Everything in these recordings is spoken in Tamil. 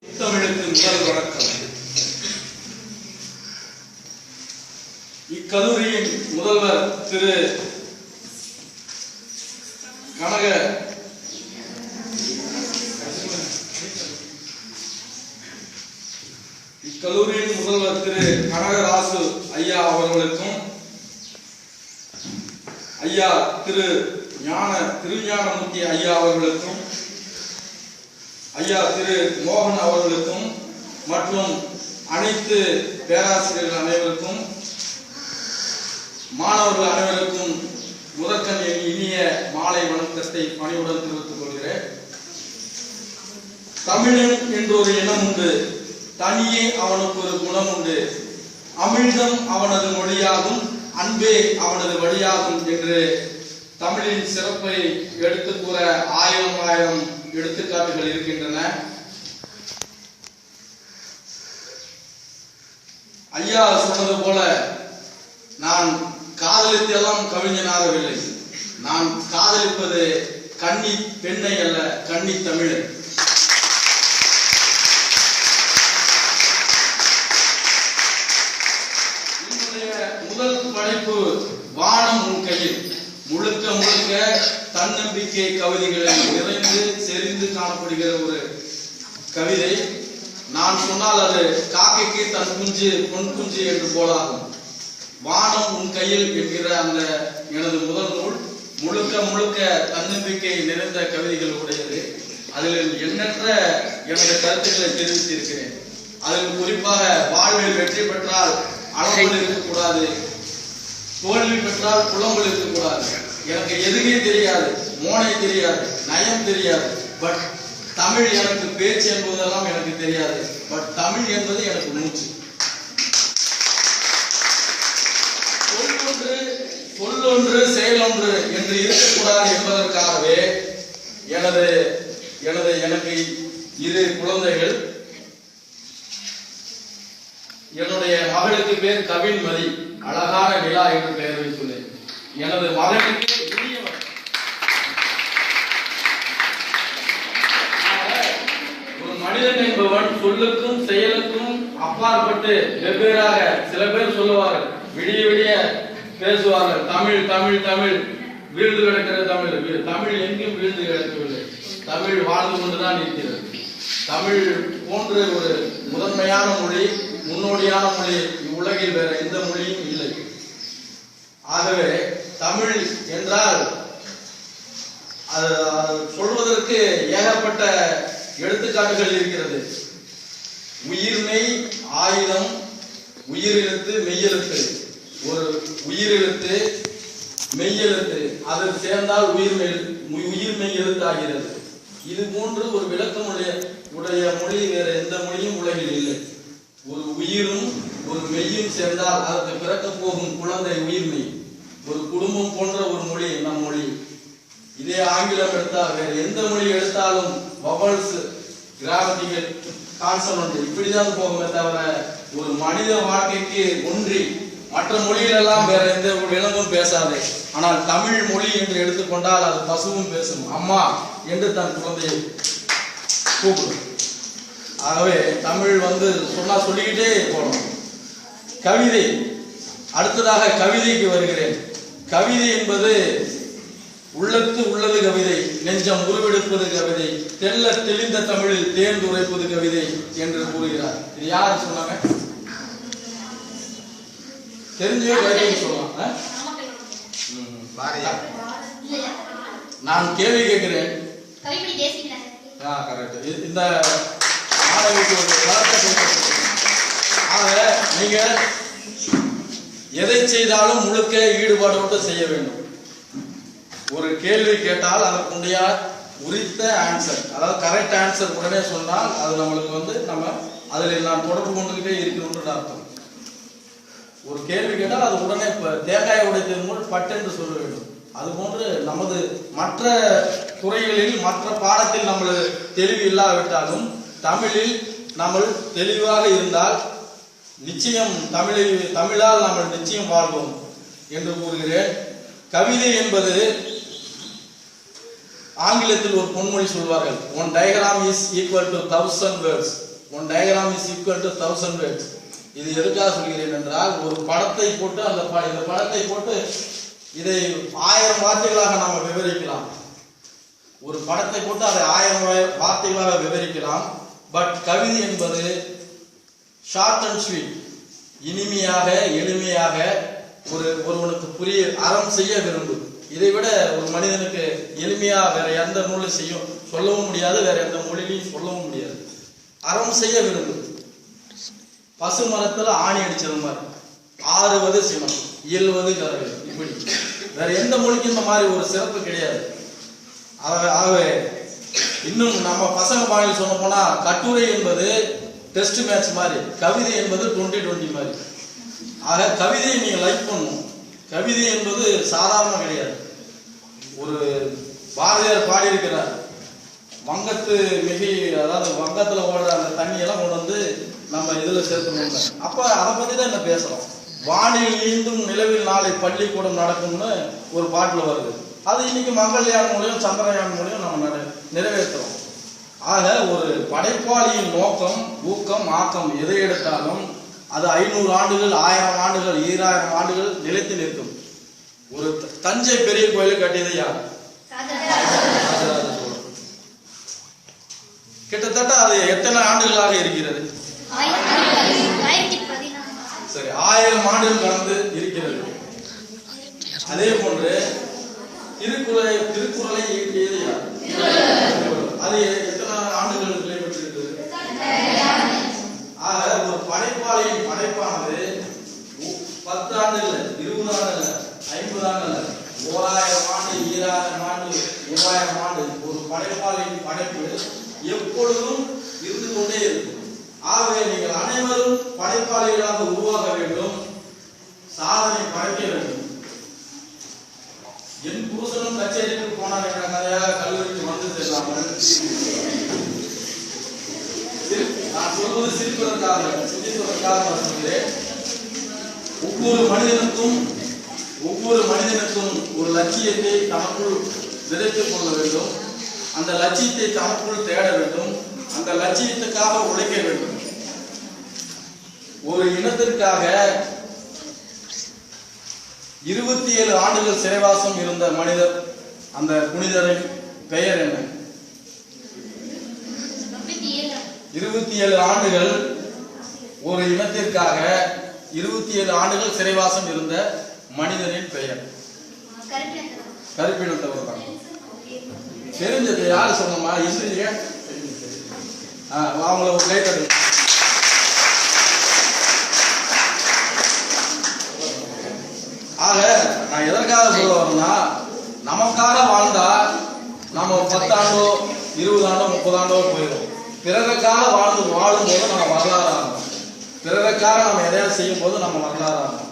தமிழுக்கு முதல் வணக்கம். இக்கல்லூரியின் முதல்வர் திரு கனகராசு ஐயா அவர்களுக்கும், ஐயா திருஞானமூர்த்தி ஐயா அவர்களுக்கும், ஐயா திரு மோகன் அவர்களுக்கும் மற்றும் அனைத்து பேராசிரியர்கள் அனைவருக்கும், மாணவர்கள் அனைவருக்கும் முதற்கண் இனிய மாலை வணக்கத்தை பணிவுடன் தெரிவித்துக் கொள்கிறேன். தமிழன் என்ற ஒரு இனம் உண்டு, தனியே அவனுக்கு ஒரு குணம் உண்டு, அமிழ்தம் அவனது மொழியாகும், அன்பே அவனது வழியாகும் என்று தமிழின் சிறப்பை எடுத்து கூற ஆயிரம் எடுத்துக்காட்டுகள் இருக்கின்றன. ஐயா சொன்னது போல நான் காதலித்தெல்லாம் கவிஞனாகவில்லை. நான் காதலிப்பது கன்னி பெண்ணை அல்ல, கன்னி தமிழை. என்னுடைய முதல் படைப்பு வானம் உன் கையில். முழுக்க முழுக்க தன்னம்பிக்கை கவிதைகளில் நிறைந்து செறிந்து காணப்படுகிற ஒரு கவிதை. நான் சொன்னால் அது காக்கைக்கு தன் குஞ்சு பொன் குஞ்சு என்று போலாகும். வானம் உன் கையில் என்கிற அந்த எனது முதல் நூல் முழுக்க முழுக்க தன்னம்பிக்கை நிறைந்த கவிதைகள் உடையது. அதில் எண்ணற்ற எனது கருத்துக்களை தெரிவித்திருக்கிறேன். அதில் குறிப்பாக வாழ்வில் வெற்றி பெற்றால் அளவில் இருக்கக்கூடாது, தோல்வி பெற்றால் புலம்பல் இருக்கக்கூடாது. எனக்கு எதுவுமே தெரியாது, மோனை தெரியாது, நயம் தெரியாது, பட் தமிழ் எனக்கு பேச்சு என்பதெல்லாம் எனக்கு தெரியாது, பட் தமிழ் என்பது எனக்கு மூச்சு. சொல்லொன்று செயலொன்று என்று இருக்கக்கூடாது என்பதற்காகவே எனக்கு இரு குழந்தைகள். என்னுடைய மகளுக்கு பேர் கவின்மதி, அழகான நிலா என்று பெயர் வைத்துள்ளேன். எனது மகனுக்கு ஒரு மனிதன் என்பவன் சொல்லுக்கும் செயலுக்கும் அப்பாற்பட்டு வெவ்வேறாக, சில பேர் சொல்லுவார்கள், விடிய விடிய பேசுவார்கள், தமிழ் தமிழ் தமிழ், வீழ்ந்து கிடக்கிற தமிழ். தமிழ் எங்கும் வீழ்ந்து கிடக்கவில்லை, தமிழ் வாழ்ந்து கொண்டுதான் இருக்கிறது. தமிழ் போன்ற ஒரு முதன்மையான மொழி, முன்னோடியான மொழி இவ்வுலகில் வேற எந்த மொழியும் இல்லை. ஆகவே தமிழ் என்றால் அது சொல்வதற்கு ஏகப்பட்ட எடுத்துக்காட்டுகள் இருக்கிறது. உயிர்மெய் ஆயுதம், உயிரெழுத்து மெய்யெழுத்து. ஒரு உயிரெழுத்து மெய்யெழுத்து, அது சேர்ந்தால் உயிர்மெய் எழுத்து ஆகிறது. இது போன்று ஒரு விளக்கம் உடைய மொழி வேற எந்த மொழியும் உலகில் இல்லை. ஒரு உயிரும் ஒரு மெய்யும் சேர்ந்தால் அதற்கு பிறக்க போகும் குழந்தை உயிர்மெய். ஒரு குடும்பம் போன்ற ஒரு மொழி நம் மொழி. இதே ஆங்கிலம் எடுத்தால், வேற எந்த மொழி எடுத்தாலும் வவல்ஸ், கிராமட்டிக்கல், கான்சனன்ட் இப்படிதான் போகுமே தவிர ஒரு மனித வாழ்க்கைக்கு ஒன்றி மற்ற மொழிகளெல்லாம் வேற எந்த விலங்கும் பேசாது. ஆனால் தமிழ் மொழி என்று எடுத்துக்கொண்டால் அது பசுவும் பேசும், அம்மா என்று தன் குழந்தையை கூப்பிடும். ஆகவே தமிழ் சொன்னா சொல்லிக்கிட்டே போகணும். கவிதை, அடுத்ததாக கவிதைக்கு வருகிறேன். கவிதை என்பது உள்ளத்து உள்ளது கவிதை, நெஞ்சம் உருவெடுப்பது கவிதை, தெல்ல தெளிந்த தமிழில் தேர்ந்து உரைப்பது கவிதை என்று கூறுகிறார். இது யார் சொன்னாங்க? தெரிஞ்சே கவிதை சொல்லலாம். நான் கேள்வி கேட்கிறேன். இந்த மாணவிக்கு ஒரு நீங்க எதை செய்தாலும் முழுக்க ஈடுபாடோடு செய்ய வேண்டும். ஒரு கேள்வி கேட்டால் அதற்குடைய உரித்த ஆன்சர், அதாவது கரெக்ட் ஆன்சர் உடனே சொன்னால் அது நம்மளுக்கு நம்ம அதில் நான் தொடர்பு கொண்டுகிட்டே இருக்கணும்னு அர்த்தம். ஒரு கேள்வி கேட்டால் அது உடனே தேங்காயை உடைத்தது போல் பட்டென்று சொல்ல வேண்டும். அதுபோன்று நமது மற்ற துறைகளில் மற்ற பாடத்தில் நம்ம தெளிவு இல்லாவிட்டாலும் தமிழில் நம்ம தெளிவாக இருந்தால் நிச்சயம் தமிழால் நாம் நிச்சயம் வாழ்வோம் என்று கூறுகிறேன். கவிதை என்பது ஆங்கிலத்தில் ஒரு பொன்மொழி சொல்வார்கள், one diagram is equal to 1000 words. 1 diagram is equal to 1000 words. இது எதுக்காக சொல்கிறேன் என்றால் ஒரு படத்தை போட்டு இந்த படத்தை போட்டு இதை 1000 வார்த்தைகளாக நாம் விவரிக்கலாம். ஒரு படத்தை போட்டு அதை 1000 வார்த்தைகளாக விவரிக்கலாம். பட் கவிதை என்பது ஷார்ட் அண்ட் ஸ்வீட், இனிமையாக எளிமையாக ஒருவனுக்கு புரிய அறம் செய்ய விரும்பு. இதை விட ஒரு மனிதனுக்கு எளிமையா வேற எந்த நூலையும் சொல்லவும் முடியாது, வேற எந்த மொழியிலையும் சொல்லவும் முடியாது. அறம் செய்ய விரும்பு. பசு மரத்துல ஆணி அடிச்சது மாதிரி, ஆறுவது சினம், இயல்வது கரவை. இப்படி வேற எந்த மொழிக்கும் இந்த மாதிரி ஒரு சிறப்பு கிடையாது. ஆகவே இன்னும் நம்ம பசங்க பாணியில் சொல்ல போனா கட்டுரை என்பது டெஸ்ட் மேட்ச் மாதிரி, கவிதை என்பது 2020 மாதிரி. ஆக கவிதையை நீங்க லைக் பண்ணணும். கவிதை என்பது சாதாரண கிடையாது. ஒரு பாரதியார் பாடியிருக்கிறார், வங்கத்து மிகை, அதாவது வங்கத்துல ஓடுற அந்த தண்ணியெல்லாம் கொண்டு வந்து நம்ம இதுல சேர்க்கணும். அப்ப அதை பத்தி தான் என்ன பேசுறோம். வானில் ஈந்தும் நிலவில் நாளை பள்ளிக்கூடம் நடக்கும்னு ஒரு பாட்டுல வருது. அது இன்னைக்கு மங்கள்யான் மூலியம் சந்திரயான் மூலியம் நம்ம நிறைவேற்றுறோம். ஆக ஒரு படைப்பாளியின் நோக்கம், ஊக்கம், ஆக்கம் எதை எடுத்தாலும் அது 500 ஆண்டுகள், 1000 ஆண்டுகள், 2000 ஆண்டுகள் நிலைத்து நிற்கும். ஒரு தஞ்சை பெரிய கோயிலை கட்டியது யார்? ராஜராஜ சோழன். கிட்டத்தட்ட அது எத்தனை ஆண்டுகளாக இருக்கிறது? சரி, 1000 ஆண்டுகள் கடந்து இருக்கிறது. அதே போன்று திருக்குறளை இயற்றியது யார்? அது எத்தனை ஆண்டுகள் நிலை பெற்றிருக்கிறது? ஆக ஒரு படைப்பாளியின் படைப்பானது 10 ஆண்டுகள், 20 ஆண்டுகள், 50 ஆண்டுகள், 1000 ஆண்டு, 2000 ஆண்டு, 3000 ஆண்டு ஒரு படைப்பாளியின் படைப்பு எப்பொழுதும் இருந்து கொண்டே இருக்கும். ஆகவே நீங்கள் அனைவரும் படைப்பாளிகளாக உருவாக வேண்டும், சாதனை படைக்க வேண்டும். என் புருஷனும் கச்சேரிக்கு போனார் என்ற கதையாக கல்லூரிக்கு வந்து செல்லாமல், நான் சொல்வது சிரிப்பதற்காக, சிந்திப்பதற்காக சொல்கிறேன். ஒவ்வொரு மனிதனுக்கும் ஒரு லட்சியத்தை தனக்குள் விதைத்துக் கொள்ள வேண்டும். அந்த லட்சியத்தை தனக்குள் தேட வேண்டும். அந்த லட்சியத்துக்காக உழைக்க வேண்டும். ஒரு இனத்திற்காக 27 ஆண்டுகள் சிறைவாசம் இருந்த மனிதர், அந்த புனிதரின் பெயர் என்ன? 27 ஆண்டுகள் ஒரு இனத்திற்காக 27 ஆண்டுகள் சிறைவாசம் இருந்த மனிதனின் பெயர் கருப்பினத்தவர் தான். தெரிஞ்சது யாரு சொன்னமா? இல்லையா? அவங்கள ஒரு கை தட்டு. ஆக நான் எதற்காக சொல்ல வரேன்னா, நமக்காக வாழ்ந்தா நம்ம 10 ஆண்டோ 20 ஆண்டோ 30 ஆண்டோ போயிடும். பிறருக்காக வாழும்போது நம்ம வரலாறு ஆகணும். பிறருக்காக நம்ம எதையாவது செய்யும் போது நம்ம வரலாறு ஆகணும்.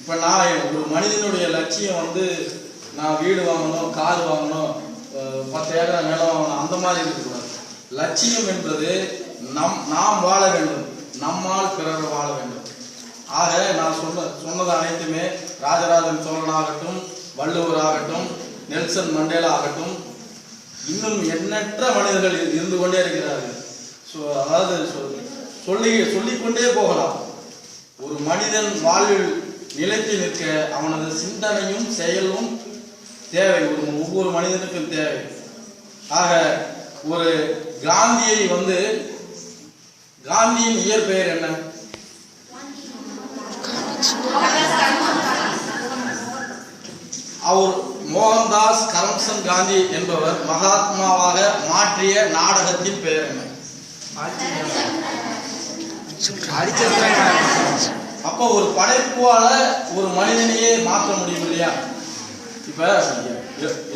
இப்ப நான் ஒரு மனிதனுடைய லட்சியம் வந்து நான் வீடு வாங்கணும், கார் வாங்கணும், 10 ஏக்கர் நிலம் வாங்கணும், அந்த மாதிரி இருக்கக்கூடாது. லட்சியம் என்பது நாம் வாழ வேண்டும், நம்மால் பிறர் வாழ வேண்டும். ஆக நான் சொன்னது அனைத்துமே ராஜராஜன் சோழன் ஆகட்டும், வள்ளுவர் ஆகட்டும், நெல்சன் மண்டேலா ஆகட்டும், இன்னும் எண்ணற்ற மனிதர்கள் இருந்து கொண்டே இருக்கிறார்கள். அதாவது சொல்லிக்கொண்டே போகலாம். ஒரு மனிதன் வாழ்வில் நிலைத்து நிற்க அவனது சிந்தனையும் செயலும் தேவை, ஒவ்வொரு மனிதனுக்கும் தேவை. ஆக ஒரு காந்தியை வந்து, காந்தியின் இயற்பெயர் என்ன? அவர் மோகன்தாஸ் கரம்சந்த் காந்தி என்பவர் மகாத்மாவாக மாற்றிய நாடகத்தின் பெயர் என்ன? அப்ப ஒரு படைப்பால ஒரு மனிதனையே மாற்ற முடியும் இல்லையா? இப்ப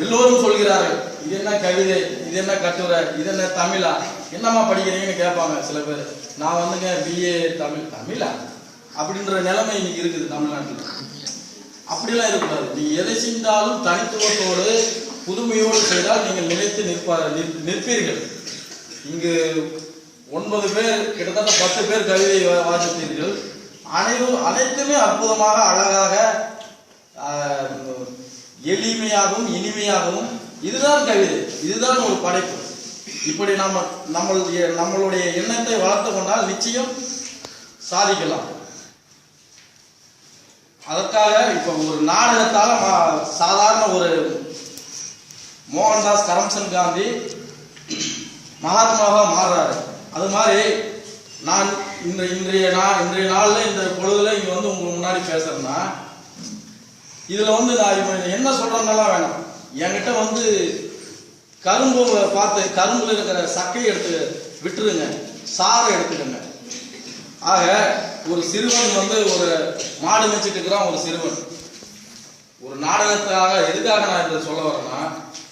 எல்லோரும் சொல்கிறார்கள், இது என்ன கவிதை, இது என்ன கட்டுரை, இது என்ன தமிழா, என்னமா படிக்கிறீங்கன்னு கேட்பாங்க சில பேர். நான் வந்துங்க BA தமிழா அப்படின்ற நிலைமை இன்னைக்கு இருக்குது தமிழ்நாட்டில். அப்படிலாம் இருக்கக்கூடாது. நீ எதை செஞ்சாலும் தனித்துவத்தோடு புதுமையோடு செய்தால் நீங்கள் நிலைத்து நிற்பீர்கள். இங்கு 9 பேர், கிட்டத்தட்ட 10 பேர் கவிதை வாசித்தீர்கள். அனைத்துமே அற்புதமாக, அழகாக, எளிமையாகவும் இனிமையாகவும். இதுதான் கவிதை, இதுதான் ஒரு படைப்பு. இப்படி நம்மளுடைய எண்ணத்தை வளர்த்து கொண்டால் நிச்சயம் சாதிக்கலாம். அதற்காக இப்ப ஒரு நாடகத்தால சாதாரண ஒரு மோகன்தாஸ் கரம்சந்த் காந்தி மகாத்மாவா மாறுறாரு. அது மாதிரி நான் இன்றைய நாள்ல இந்த பொழுதுல இங்க வந்து உங்களுக்கு முன்னாடி பேசுறேன்னா, இதுல வந்து நான் என்ன சொல்றேன்னெல்லாம் வேணாம். என்கிட்ட வந்து கரும்பு பார்த்து கரும்புல இருக்கிற சக்கையை எடுத்து விட்டுருங்க, சாரை எடுத்துக்கங்க. ஆக ஒரு சிறுவன் வந்து ஒரு மாடு மேய்ச்சிட்டு இருக்கிறான். ஒரு சிறுவன் ஒரு நாடகத்துக்காக எதுக்காக நான் இதை சொல்ல வரேன்னா,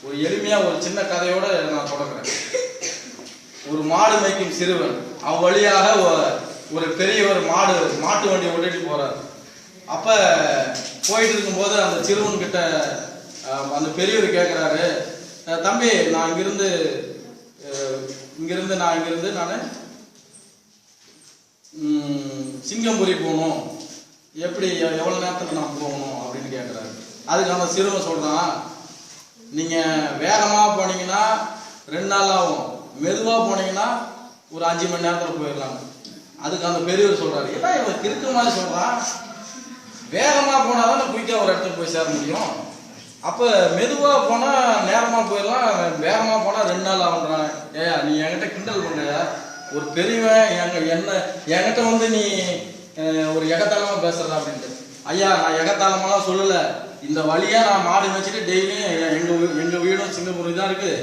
ஒரு எளிமையா ஒரு சின்ன கதையோட நான் தொடங்குறேன். ஒரு மாடு மேய்க்கும் சிறுவன் அவன் வழியாக ஒரு பெரியவர் மாட்டு வண்டியை ஓட்டிட்டு போறார். அப்ப போயிட்டு இருக்கும்போது அந்த சிறுவன் கிட்ட அந்த பெரியவர் கேட்கிறாரு, தம்பி நான் இங்கிருந்து நான் சிங்கம்புரி போகணும், எப்படி எவ்வளவு நேரத்துல நான் போகணும் அப்படின்னு கேட்கிறாரு. அதுக்கு அந்த சிறுவன் சொல்றான், நீங்க வேகமா போனீங்கன்னா 2 நாள் ஆகும், மெதுவா போனீங்கன்னா ஒரு 5 மணி நேரத்துல போயிடலாம். அதுக்கு அந்த பெரியவர் சொல்றாரு, ஏன்னா இவன் கிறுக்கு மாதிரி சொல்றான், வேகமா போனாதான் குயிக்கா ஒரு இடத்துக்கு போய் சேர முடியும், அப்ப மெதுவா போனா நேரமா போயிடலாம், வேகமா போனா 2 நாள் ஆகுன்றான். ஏயா நீ என்கிட்ட கிண்டல் பண்ற, ஒரு பெரியவன் என்கிட்ட வந்து நீ ஒரு எகத்தாளமா பேசுற அப்படின்ட்டு. ஐயா நான் எகத்தாளமெல்லாம் சொல்லல, இந்த வழியா நான் மாடு வச்சுட்டு டெய்லியும் எங்க வீடும் சிங்கப்பூர் தான் இருக்கு,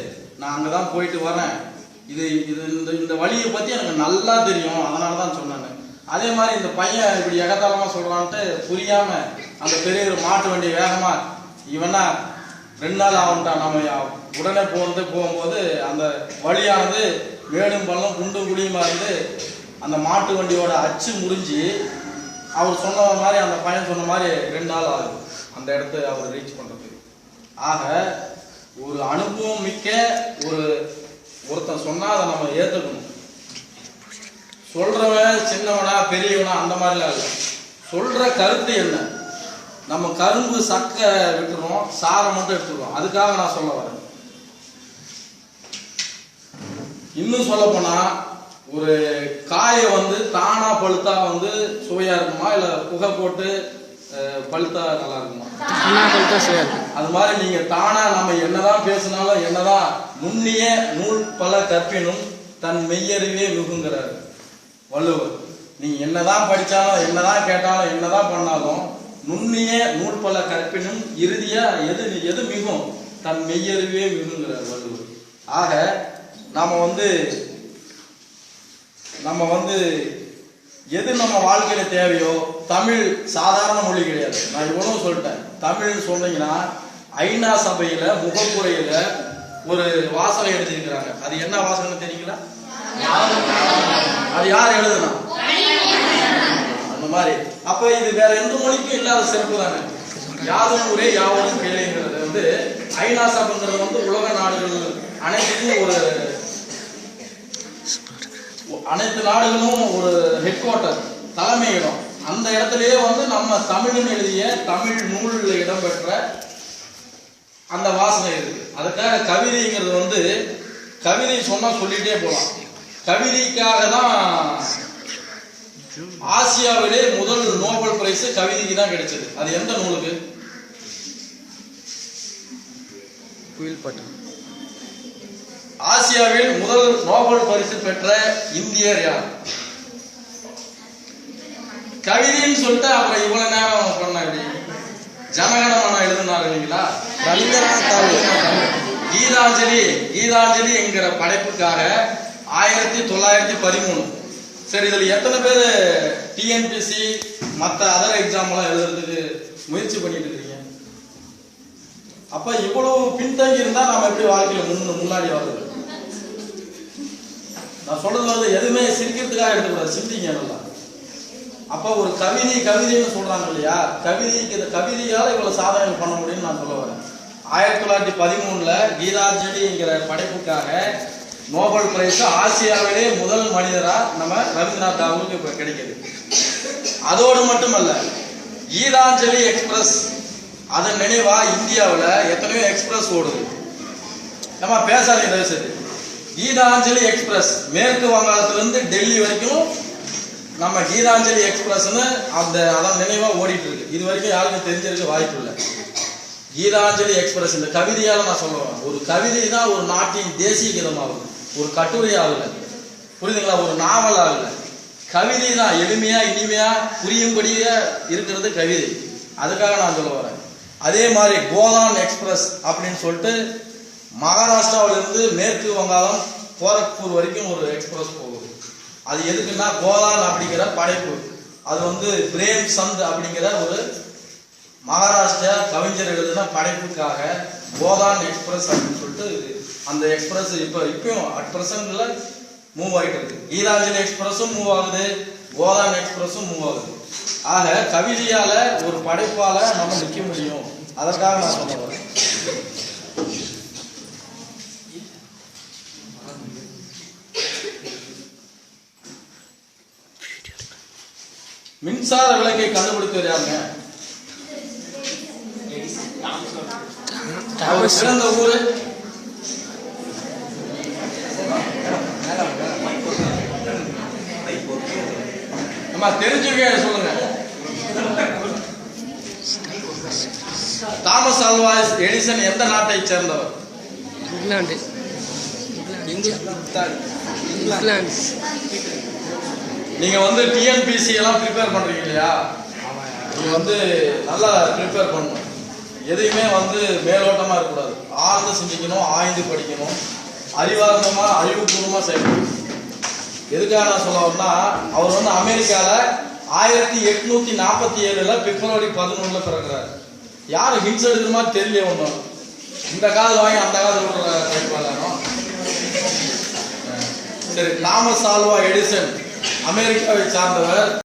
நான் அங்கதான் போயிட்டு வரேன். இந்த வழியை பத்தி எனக்கு நல்லா தெரியும், அதனாலதான் சொன்னாங்க. அதே மாதிரி இந்த பையன் இப்படி எகத்தாளமா சொல்றான்ட்டு புரியாம அந்த பெரியவர் மாட்டு வண்டி வேகமா இவனா 2 நாள் ஆகும்ட்டான், நம்ம உடனே போகும்போது அந்த வழியானது மேடும் பள்ளம் குண்டும் குழியுமா இருந்து அந்த மாட்டு வண்டியோட அச்சு முறிஞ்சு அவர் சொன்ன மாதிரி அந்த பையன் சொன்ன மாதிரி 2 நாள் ஆகுது அந்த இடத்த அவர் ரீச் பண்றதுக்கு. ஆக ஒரு அனுபவம் மிக்க ஒருத்தன் சொன்னா அதை நம்ம ஏத்துக்கணும். சொல்றவன் சின்னவனா பெரியவனா அந்த மாதிரிலாம் இல்லை, சொல்ற கருத்து என்ன. நம்ம கரும்பு சக்கை விட்டுறோம், சாரை மட்டும் எடுத்துக்கிறோம். அதுக்காக நான் சொல்ல வரேன். இன்னும் சொல்ல போனா ஒரு காயை வந்து தானா பழுத்தா வந்து சுவையா இருக்குமா, இல்ல புகை போட்டு பழுத்தா நல்லா இருக்குமா? அது மாதிரி நீங்க தானா நம்ம என்னதான் பேசினாலும், என்னதான் நுண்ணிய நூல் பல கற்பினும் தன் மெய்யறிவே மிகுங்கிறாரு வள்ளுவர். நீங்க என்னதான் படிச்சாலும், என்னதான் கேட்டாலும், என்னதான் பண்ணாலும் நுண்ணிய நூல் பல கற்பினும் இறுதியா எது மிகும், தன் மெய்யறிவே மிகுங்கிறார் வள்ளுவர். ஆக நாம வந்து எது நம்ம வாழ்க்கையில தேவையோ, தமிழ் சாதாரண மொழி கிடையாது. நான் இவ்வளவு சொல்லிட்டேன். தமிழ் சொன்னீங்கன்னா ஐநா சபையில முகப்புரையில ஒரு வாசகம் எழுதியிருக்கிறாங்க. அது என்ன வாசகம் தெரியுங்களா? அது யார் எழுதுனா? அந்த மாதிரி. அப்ப இது வேற எந்த மொழிக்கும் இல்லாத சிறப்பு தானே. யாதும் ஊரே யாவரும் கேளுங்கிறது வந்து ஐநா சபைங்கிறது வந்து உலக நாடுகள் அனைத்து நாடுகளும் ஒரு ஹெட் குவார்டர், தலைமையிடம். அந்த இடத்துலயே வந்து நம்ம தமிழன் எழுதிய தமிழ் நூலில் இடம்பெற்ற அந்த வாசகம் இருக்கு. அதுக்காக கவிதைங்கிறது வந்து கவிதை சொன்னா சொல்லிட்டே போலாம். கவிதைக்காக தான் ஆசியாவிலே முதல் நோபல் பிரைஸ் கவிதைக்கு தான் கிடைச்சது. அது எந்த நூலுக்கு? ஆசியாவில் முதல் நோபல் பரிசு பெற்ற இந்தியர் யார்? கவிதைன்னு சொல்லிட்டு அப்புறம் இவ்வளவு நேரம் பண்ண ஜனகணமன எழுதினார் இல்லைங்களா, ரவீந்திரநாத் தாகூர். கீதாஞ்சலி என்கிற படைப்புக்காக 1913. சரி, இதுல எத்தனை பேர் டிஎன்பிசி மற்ற அதர் எக்ஸாம் எல்லாம் எழுதுறதுக்கு முயற்சி பண்ணிட்டு இருக்கீங்க? அப்ப இவ்வளவு பின்தங்கி இருந்தா நாம எப்படி வாழ்க்கையில முன்னாடி வர்றது? நான் சொல்றது வந்து எதுவுமே சிரிக்கிறதுக்காக எடுத்துக்கூடாது, சிந்திங்க நல்லா. அப்ப ஒரு கவிதைன்னு சொல்றாங்க இல்லையா, கவிதையால இவ்வளவு சாதனைகள் பண்ண முடியும்னு நான் சொல்ல வரேன். 1913 கீதாஞ்சலி என்கிற படைப்புக்காக நோபல் பிரைஸ் ஆசியாவிலே முதல் மனிதரா நம்ம ரவீந்திரநாத் தாகூருக்கு இப்ப கிடைக்குது. அதோடு மட்டுமல்ல, கீதாஞ்சலி எக்ஸ்பிரஸ் அதன் நினைவா இந்தியாவில் எத்தனையோ எக்ஸ்பிரஸ் ஓடுது. நம்ம பேசாதீங்க தயவுசெய்து. கீதாஞ்சலி எக்ஸ்பிரஸ் மேற்கு வங்காளத்திலிருந்து டெல்லி வரைக்கும் நம்ம கீதாஞ்சலி எக்ஸ்பிரஸ்னு அதன் நினைவா ஓடிட்டு இருக்கு. இது வரைக்கும் யாருக்கும் தெரிஞ்சிருக்க வாய்ப்பு இல்லை. கீதாஞ்சலி எக்ஸ்பிரஸ் இந்த கவிதையால நான் சொல்லுவேன். ஒரு கவிதை தான் ஒரு நாட்டின் தேசிய கீதமாகும். ஒரு கட்டுரை ஆகல, புரியுதுங்களா? ஒரு நாவல் ஆகல, கவிதை தான். எளிமையா இனிமையா புரியும்படியா இருக்கிறது கவிதை. அதுக்காக நான் சொல்ல வரேன். அதே மாதிரி கோதான் எக்ஸ்பிரஸ் அப்படின்னு சொல்லிட்டு மகாராஷ்டிராவிலிருந்து மேற்கு வங்காளம் கோரக்பூர் வரைக்கும் ஒரு எக்ஸ்பிரஸ் போகுது. அது எதுக்குன்னா கோதான் அப்படிங்கிற படைப்பு. அது பிரேம் சந்த் அப்படிங்கிற ஒரு மகாராஷ்டிரா கவிஞர் எழுதின படைப்புக்காக கோதான் எக்ஸ்பிரஸ் அப்படின்னு சொல்லிட்டு அந்த எக்ஸ்பிரஸ் இப்பயும் அட் பிரசன்ட்ல மூவ் ஆகிட்டு இருக்கு. கீதாஞ்சலி எக்ஸ்பிரஸும் மூவ் ஆகுது, கோதான் எக்ஸ்பிரஸும் மூவ் ஆகுது. ஆக கவிதையால ஒரு படைப்பால நம்ம நிற்க முடியும். அதற்காக நான் சொல்ல வரேன். மின்சார விளக்கை கண்டுபிடித்தவர் யாருங்க? சிறந்த ஊரு நம்ம தெரிஞ்சுக்க சொல்லுங்க. தாமஸ் ஆல்வா எடிசன் எந்த நாட்டை சேர்ந்தவர்? இங்கிலாந்து. நீங்க டிஎன்பிசி எல்லாம் ப்ரிப்பேர் பண்றீங்க இல்லையா? நீங்க நல்லா ப்ரிப்பேர் பண்ணணும். எதையுமே மேலோட்டமா இருக்கக்கூடாது. ஆழ்ந்து சிந்திக்கணும், ஆய்ந்து படிக்கணும், அறிவார்ந்தமா அறிவுபூர்வமா செய்யணும். எதுக்காக நான் சொல்ல வரேன்னா, அவர் அமெரிக்கால 1847 பிப்ரவரி 11 பிறகுறாரு. யாரும் ஹிண்ட்ஸ் எடுக்கிற மாதிரி தெரியல. ஒன்றும் இந்த காதல் வாங்கி அந்த காதல் விடுறாங்க. சரி, தாமஸ் ஆல்வா எடிசன் அமெரிக்காவை சார்ந்தவர்.